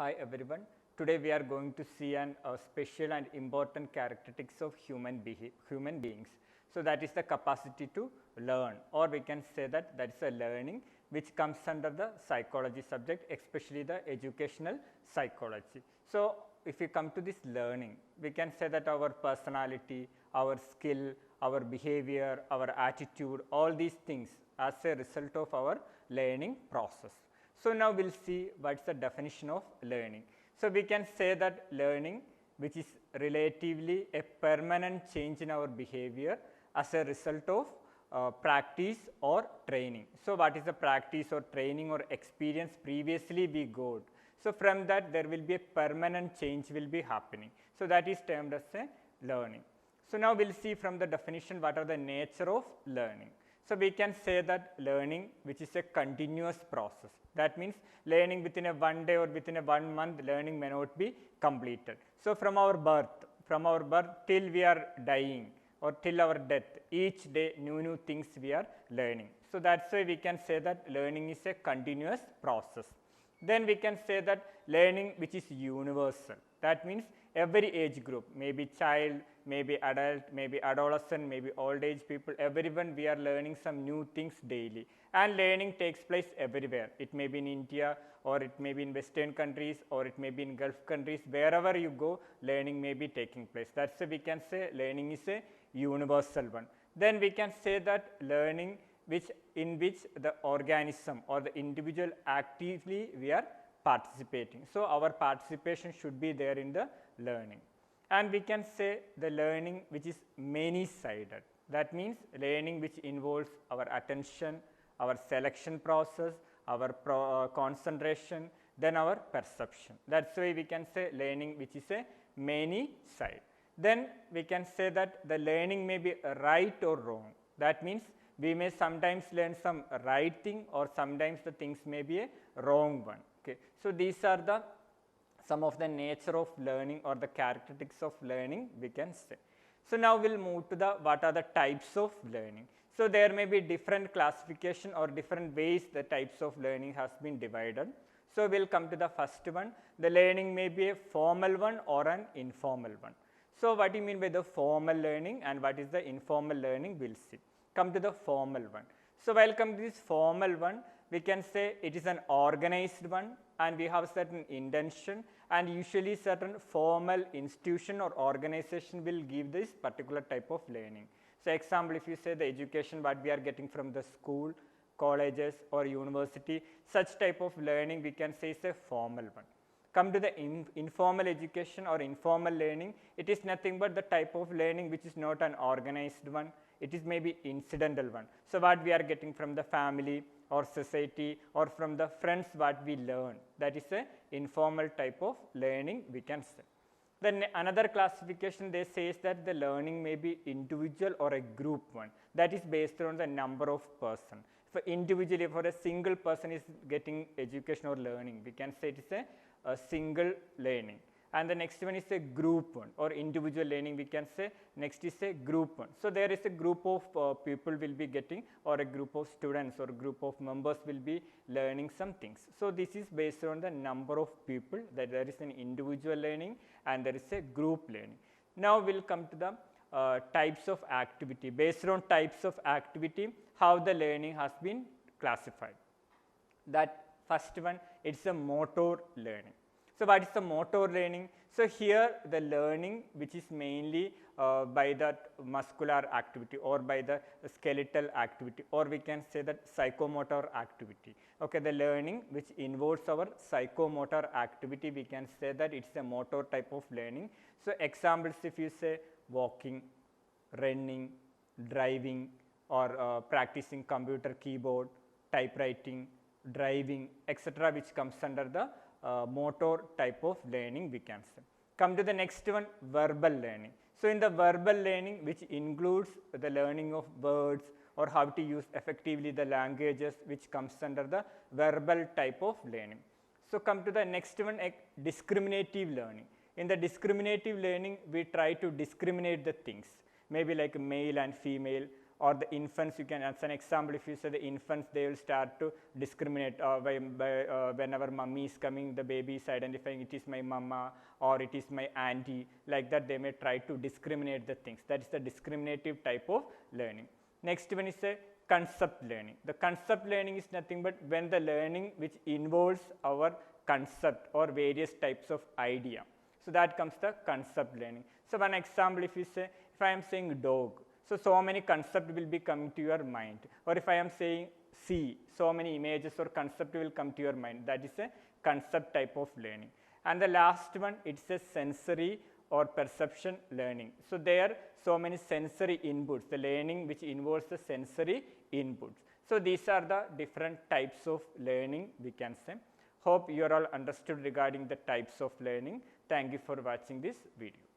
Hi everyone. Today we are going to see an special and important characteristics of human beings. So that is the capacity to learn, or we can say that that is a learning which comes under the psychology subject, especially the educational psychology. So if we come to this learning, we can say that our personality, our skill, our behavior, our attitude, all these things as a result of our learning process. So now we will see what is the definition of learning. So we can say that learning, which is relatively a permanent change in our behavior as a result of practice or training. So what is the practice or training or experience previously we got? So from that there will be a permanent change will be happening. So that is termed as a learning. So now we will see from the definition what are the nature of learning. So we can say that learning, which is a continuous process. That means learning within a 1 day or within a 1 month, learning may not be completed. So from our birth till we are dying or till our death, each day new things we are learning. So that's why we can say that learning is a continuous process. Then we can say that learning which is universal. That means every age group, maybe child, maybe adult, maybe adolescent, maybe old age people, everyone we are learning some new things daily. And learning takes place everywhere. It may be in India, or it may be in Western countries, or it may be in Gulf countries. Wherever you go, learning may be taking place. That's why we can say learning is a universal one. Then we can say that learning in which the organism or the individual actively we are participating. So our participation should be there in the learning. And we can say the learning which is many-sided. That means learning which involves our attention, our selection process, our concentration, then our perception. That's why we can say learning which is a many-side. Then we can say that the learning may be right or wrong. That means we may sometimes learn some right thing, or sometimes the things may be a wrong one. Okay. So these are the some of the nature of learning or the characteristics of learning we can say. So now we will move to the what are the types of learning. So there may be different classification or different ways the types of learning has been divided. So we will come to the first one. The learning may be a formal one or an informal one. So what do you mean by the formal learning and what is the informal learning, we will see. Come to the formal one. So while come to this formal one, we can say it is an organized one, and we have certain intention, and usually certain formal institution or organization will give this particular type of learning. So example, if you say the education what we are getting from the school, colleges or university, such type of learning we can say is a formal one. Come to the informal education or informal learning, it is nothing but the type of learning which is not an organized one, it is maybe incidental one. So what we are getting from the family or society or from the friends what we learn, that is a informal type of learning we can say. Then another classification they say is that the learning may be individual or a group one, that is based on the number of person. For individually, for a single person is getting education or learning, we can say it is a single learning. And the next one is a group one, or individual learning we can say. Next is a group one. So there is a group of people will be getting, or a group of students or a group of members will be learning some things. So this is based on the number of people, that there is an individual learning and there is a group learning. Now we will come to the types of activity. Based on types of activity, how the learning has been classified. That first one, it's a motor learning. So what is the motor learning? So here the learning which is mainly by that muscular activity or by the skeletal activity, or we can say that psychomotor activity. Okay, the learning which involves our psychomotor activity, we can say that it's a motor type of learning. So examples, if you say walking, running, driving, or practicing computer keyboard, typewriting, driving, etc., which comes under the motor type of learning we can say. Come to the next one, verbal learning. So in the verbal learning, which includes the learning of words or how to use effectively the languages, which comes under the verbal type of learning. So come to the next one, discriminative learning. In the discriminative learning, we try to discriminate the things, maybe like male and female, or the infants, you can, as an example, if you say the infants, they will start to discriminate whenever mummy is coming, the baby is identifying it is my mama or it is my auntie, like that they may try to discriminate the things. That is the discriminative type of learning. Next one is a concept learning. The concept learning is nothing but when the learning which involves our concept or various types of idea. So that comes the concept learning. So one example, if you say, if I am saying dog, so many concepts will be coming to your mind. Or if I am saying sea, so many images or concept will come to your mind. That is a concept type of learning. And the last one, it's a sensory or perception learning. So there, so many sensory inputs, the learning which involves the sensory inputs. So these are the different types of learning we can say. Hope you are all understood regarding the types of learning. Thank you for watching this video.